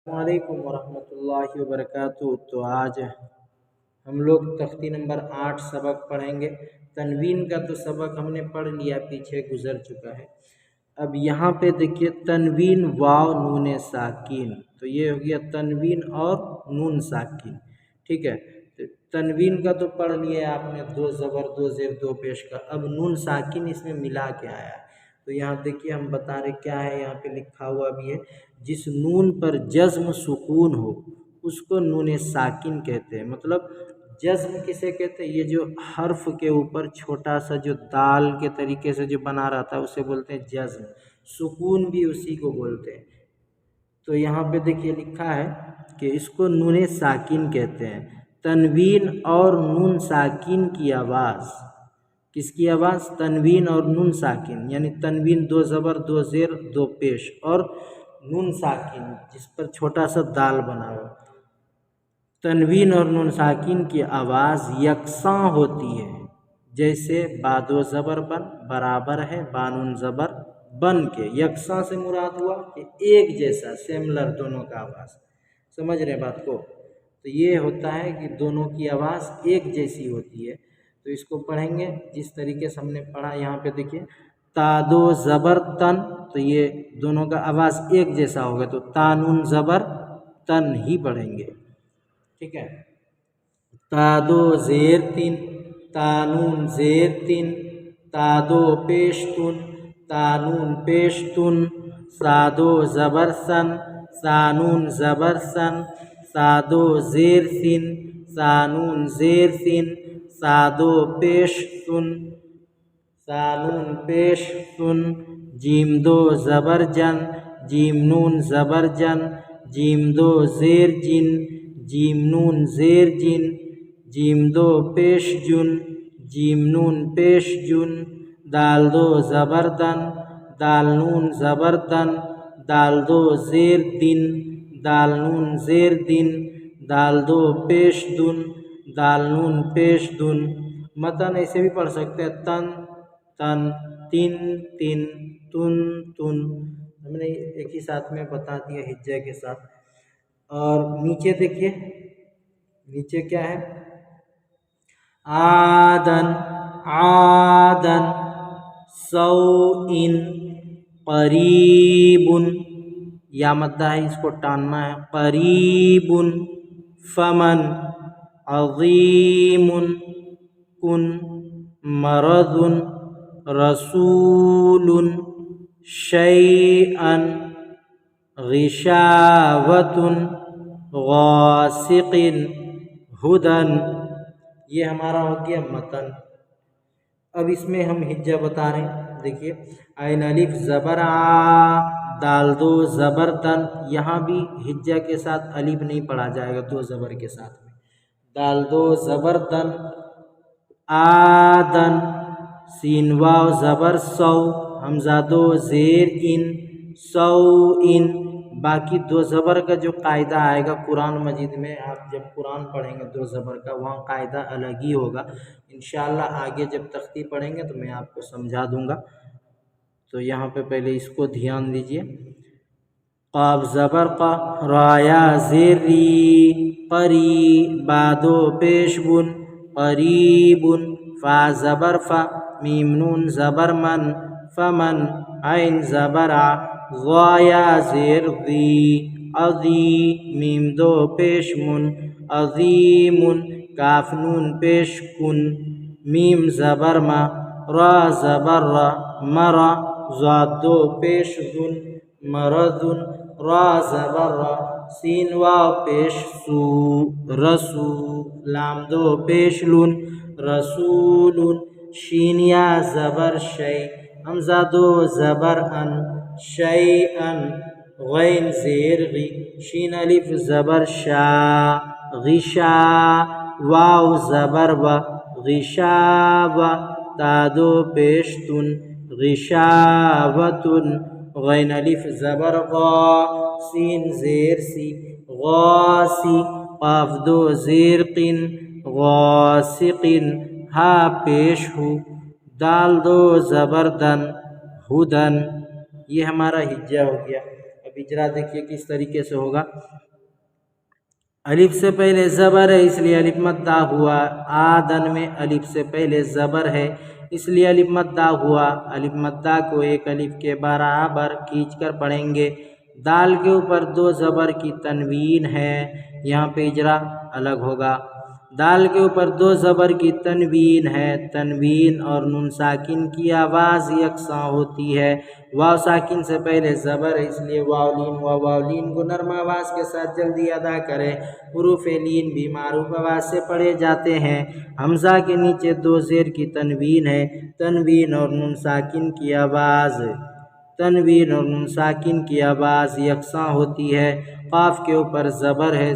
السلام علیکم ورحمۃ اللہ وبرکاتہ۔ تو آج ہم لوگ تختی نمبر 8 سبق پڑھیں گے۔ تنوین کا تو سبق ہم نے پڑھ لیا، پیچھے گزر چکا ہے۔ اب یہاں پہ دیکھیے تنوین واو نون ساکین، تو یہ ہو گیا تنوین اور نون ساکین، ٹھیک ہے۔ تنوین کا تو پڑھ لیا آپ نے، 2 زبر 2 زیر 2 پیش کا۔ اب نون ساکین اس میں ملا کے آیا ہے، تو یہاں دیکھیے ہم بتا رہے کیا ہے، یہاں پہ لکھا ہوا بھی ہے، جس نون پر جزم سکون ہو اس کو نون ساکن کہتے ہیں۔ مطلب جزم کسے کہتے ہیں؟ یہ جو حرف کے اوپر چھوٹا سا جو دال کے طریقے سے جو بنا رہتا ہے اسے بولتے ہیں جزم، سکون بھی اسی کو بولتے ہیں۔ تو یہاں پہ دیکھیے لکھا ہے کہ اس کو نون ساکن کہتے ہیں۔ تنوین اور نون ساکن کی آواز، کس کی آواز؟ تنوین اور نون ساکن، یعنی تنوین 2 زبر 2 زیر 2 پیش، اور نون ساکن جس پر چھوٹا سا دال بنا ہو۔ تنوین اور نون ساکن کی آواز یکساں ہوتی ہے، جیسے با 2 زبر بن برابر ہے با نون زبر بن کے۔ یکساں سے مراد ہوا کہ ایک جیسا، سیملر، دونوں کا آواز، سمجھ رہے بات کو؟ تو یہ ہوتا ہے کہ دونوں کی آواز ایک جیسی ہوتی ہے۔ تو اس کو پڑھیں گے جس طریقے سے ہم نے پڑھا۔ یہاں پہ دیکھیے تا 2 زبر تن، تو یہ دونوں کا آواز ایک جیسا ہوگا، تو تا نون زبر تن ہی پڑھیں گے، ٹھیک ہے۔ تا 2 زیر 3، تا نون زیر 3، تا 2 پیش تن، تا نون پیش تن، سا 2 زبر سن، سا نون زبر سن، سا 2 زیر سین، سا نون زیر سین، سا 2 پیش سن، سا نون پیش سن، جیم 2 زبر جن، جیم نون زبر جن، جیم 2 زیر جن، جیم نون زیر جن، جیم 2 پیش جن، جیم نون پیش جن، دال 2 زبر دن، دال نون زبر دن، دال 2 زیر دن، دال نون زیر دن، دال 2 پیش دن، دال نون پیش دن۔ متن ایسے بھی پڑھ سکتے ہیں، تن تن، تن تن، تن تن، ہم نے ایک ہی ساتھ میں بتا دیا ہجے کے ساتھ۔ اور نیچے دیکھیے، نیچے کیا ہے؟ آدن آدن، سوئن، قریب، یا مدہ ہے، اس کو ٹاننا ہے، قریب، فمن، عظیم، کن، مرض، رسول، شیئا، غشاوۃ، غاسق، ہدن۔ یہ ہمارا ہو گیا متن۔ اب اس میں ہم ہجہ بتا رہے ہیں، دیکھیے عین الف زبر آ، دال 2 زبر دن، یہاں بھی ہجہ کے ساتھ الف نہیں پڑھا جائے گا، 2 زبر کے ساتھ میں۔ دال 2 زبر دن، آدن، سین واو زبر سو، حمزہ 2 زیر ان، سو ان۔ باقی 2 زبر کا جو قاعدہ آئے گا قرآن مجید میں، آپ جب قرآن پڑھیں گے 2 زبر کا، وہاں قاعدہ الگ ہی ہوگا۔ انشاءاللہ آگے جب تختی پڑھیں گے تو میں آپ کو سمجھا دوں گا۔ تو یہاں پہ پہلے اس کو دھیان دیجئے۔ قاف زبر قا، رایا زیر ری، قری، با 2 پیش بن، قریب، فا زبر فا، میم نون زبر من، فمن، عین زبر ع، ضایا زیر ضی، عضی، میم 2 پیش من، عظیم، کاف نون پیش کن، میم زبر ما، را زبر را، مرا، ضاد 2 پیش ذن، مرض، را زبر را، سین واو پیش سو، رسو، لام 2 پیش لن، رسول، شین یا زبر شی، حمزہ 2 زبر ان، شیئن، غین زیر غی، شین الف زبر شا، غشا، واو زبر و، غشاوہ، تا 2 پیش تن، غشاوتن، غین الف زبر غا، سین زیر سی، غاسی، قاف 2 زیر قن، غاسقن، ہا پیش ہو، دال 2 زبر دن، ہدن۔ یہ ہمارا ہجہ ہو گیا۔ اب अब इजरा देखिए किस तरीके से होगा। अलिफ से पहले ज़बर है इसलिए अलिफ मद्दा हुआ, आदन में अलिफ से पहले ज़बर है इसलिए अलिफ मद्दा हुआ। अलिफ मद्दा को एक अलिफ के बराबर खींच कर पढ़ेंगे। दाल के ऊपर 2 ज़बर की तनवीन है, यहाँ पे इजरा अलग होगा। दाल के ऊपर 2 ज़बर की तनवीन है, तनवीन और नून साकिन की आवाज़ यकसा होती है। वाव साकिन से पहले ज़बर है इसलिए वावलीन वावलीन को नर्म आवाज़ के साथ जल्दी अदा करें। हुरूफ लीन भी मारूफ आवाज़ से पढ़े जाते हैं। हमज़ा के नीचे 2 ज़ेर की तनवीन है, तनवीन और नून साकिन की आवाज़, तनवीन और नून साकिन की आवाज़ यकसा होती है। काफ के ऊपर ज़बर है,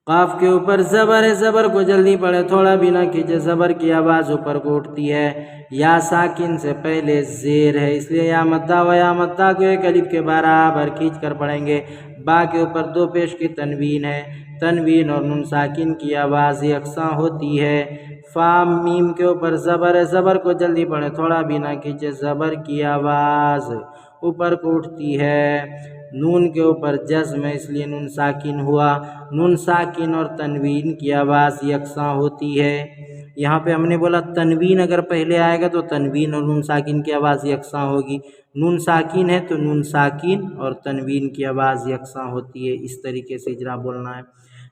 काफ के ऊपर ज़बर है, ज़बर को जल्दी पढ़े थोड़ा भी ना खींचे, ज़बर की आवाज़ ऊपर को उठती है। या साकिन से पहले ज़ेर है इसलिए या मद्दा को एक अलिफ के बराबर खींच कर पढ़ेंगे। बा के ऊपर 2 पेश की तनवीन है, तनवीन और नून साकिन की आवाज़ यकसा होती है। फा मीम के ऊपर ज़बर है, ज़बर को जल्दी पढ़े थोड़ा भी ना खींचे, ज़बर की आवाज़ ऊपर को उठती है। नून के ऊपर जज़्म है इसलिए नून साकिन हुआ, नून साकिन और तनवीन की आवाज़ यकसा होती है। यहाँ पे हमने बोला तनवीन अगर पहले आएगा तो तनवीन और नून साकिन की आवाज़ यकसा होगी, नून साकिन है तो नून साकिन और तनवीन की आवाज़ यकसा होती है। इस तरीके से इजरा बोलना है।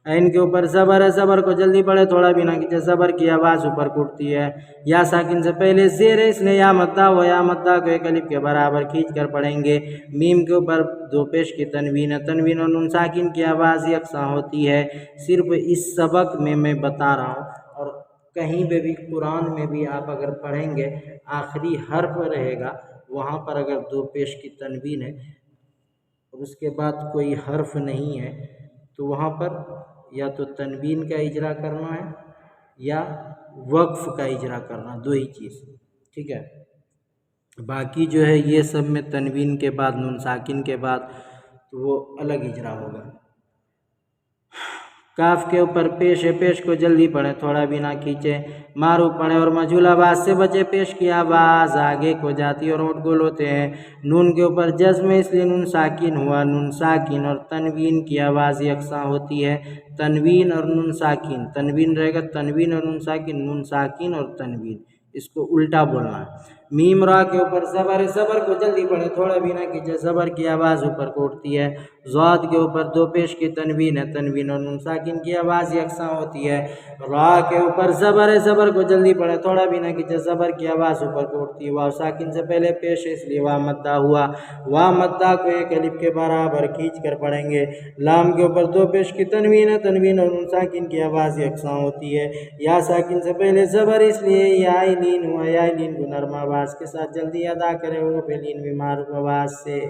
ऐन के ऊपर ज़बर है, ज़बर को जल्दी पढ़े थोड़ा भी ना खींचे, ज़बर की आवाज़ ऊपर को उठती है। या साकिन से पहले ज़ेर है इसलिए या मद्दा को एक अलिफ के बराबर खींच कर पढ़ेंगे। मीम के ऊपर 2 पेश की तनवीन है, तनवीन और नून साकिन की आवाज़ यकसा होती है। सिर्फ इस सबक में मैं बता रहा हूँ, और कहीं पे भी कुरान में भी आप अगर पढ़ेंगे आखिरी हर्फ रहेगा, वहाँ पर अगर 2 पेश की तनवीन है और उसके बाद कोई हर्फ नहीं है तो वहाँ पर या तो तनवीन का इजरा करना है या वक्फ का इजरा करना, 2 ही चीज़, ठीक है। बाकी जो है ये सब में तनवीन के बाद नून साकिन के बाद तो वो अलग इजरा होगा। काफ के ऊपर पेश है, पेश को जल्दी पढ़े थोड़ा भी ना खींचे, मारू पढ़े और मजहूल आवाज़ से बचे। पेश की आवाज़ आगे को जाती है और होंठ गोल होते हैं। नून के ऊपर जज़्म है इसलिए नून साकिन हुआ, नून साकिन और तनवीन की आवाज़ यकसा होती है। तनवीन और नून साकिन, तनवीन रहेगा तनवीन और नून साकिन और तनवीन, इसको उल्टा बोलना है। मीम रा के ऊपर ज़बर है, ज़बर को जल्दी पढ़े थोड़ा भी ना कीजिए, ज़बर की आवाज़ ऊपर को उठती है। ज़ाद के ऊपर 2 पेश की तनवीन है, तनवीन और नून साकिन की आवाज़ यकसा होती है। रा के ऊपर ज़बर है, ज़बर को जल्दी पढ़े थोड़ा भी ना कीजिए, ज़बर की आवाज़ ऊपर को उठती है। वाव साकिन से पहले पेश है इसलिए वाह मद्दा हुआ, वाह मद्दा को एक अलिफ के बराबर खींच कर पढ़ेंगे। लाम के ऊपर 2 पेश की तनवीन है, तनवीन और नून साकिन की आवाज़ यकसा होती है। या साकिन से पहले ज़बर इसलिए या लीन हुआ, या लीन को नर्म आवाज़ के साथ जल्दी अदा करें। हुरूफ लीन भी मारूफ आवाज़ से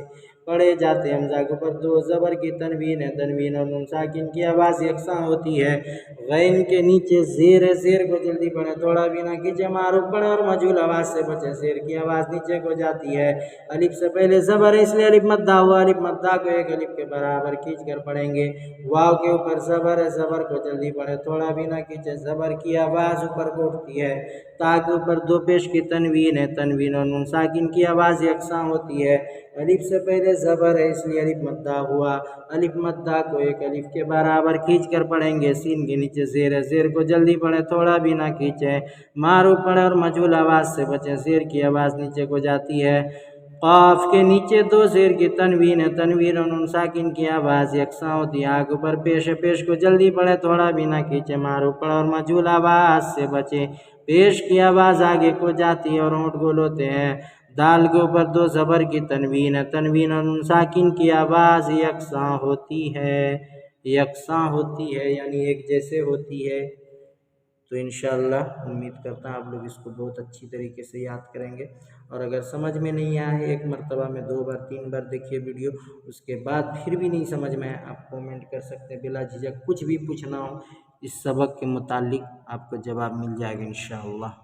पढ़े जाते हैं। हमज़ा के ऊपर 2 ज़बर की तनवीन है, तनवीन और नून साकिन की आवाज़ यकसा होती है। गैन के नीचे ज़ेर है, ज़ेर को जल्दी पढ़े थोड़ा भी ना कीजिए, मारूफ पढ़े और मजहूल आवाज़ से बचे। ज़ेर की आवाज़ नीचे को जाती है। अलिफ से पहले ज़बर है इसलिए अलिफ मद्दा हुआ, अलिफ मद्दा को एक अलिफ के बराबर खींच कर पढ़ेंगे। वाव के ऊपर ज़बर है, ज़बर को जल्दी पढ़े थोड़ा भी ना कीजिए, ज़बर की आवाज़ ऊपर को उठती है। ता के ऊपर 2 पेश की तनवीन है, तनवीन और नून साकिन की आवाज़ यकसा होती है। अलिफ से पहले ज़बर है इसलिए अलिफ मद्दा हुआ, अलिफ मद्दा को एक अलिफ के बराबर खींच कर पढ़ेंगे। सीन के नीचे ज़ेर है, ज़ेर को जल्दी पढ़े थोड़ा भी ना खींचे, मारूफ पढ़े और मजहूल आवाज़ से बचें। ज़ेर की आवाज़ नीचे को जाती है। क़ाफ के नीचे 2 ज़ेर की तनवीन है, तनवीन और नून साकिन की आवाज़ यकसा होती है। आगे ऊपर पेश है, पेश को जल्दी पढ़े थोड़ा भी ना खींचे, मारूफ पढ़े और मजहूल आवाज़ से बचे। पेश की आवाज़ आगे को जाती है और होंठ गोल होते हैं। दाल के ऊपर 2 ज़बर की तनवीन है, तनवीन और नून साकिन की आवाज़ यकसा होती है, यकसा होती है यानी एक जैसे होती है। तो इंशाअल्लाह उम्मीद करता हूँ आप लोग इसको बहुत अच्छी तरीके से याद करेंगे। और अगर समझ में नहीं आए, एक मरतबा में 2 बार 3 बार देखिए वीडियो, उसके बाद फिर भी नहीं समझ में आए, आप कमेंट कर सकते हैं। बिला झिझक कुछ भी पूछना हो इस सबक के मुतालिक आपको जवाब मिल जाएगा इंशाअल्लाह।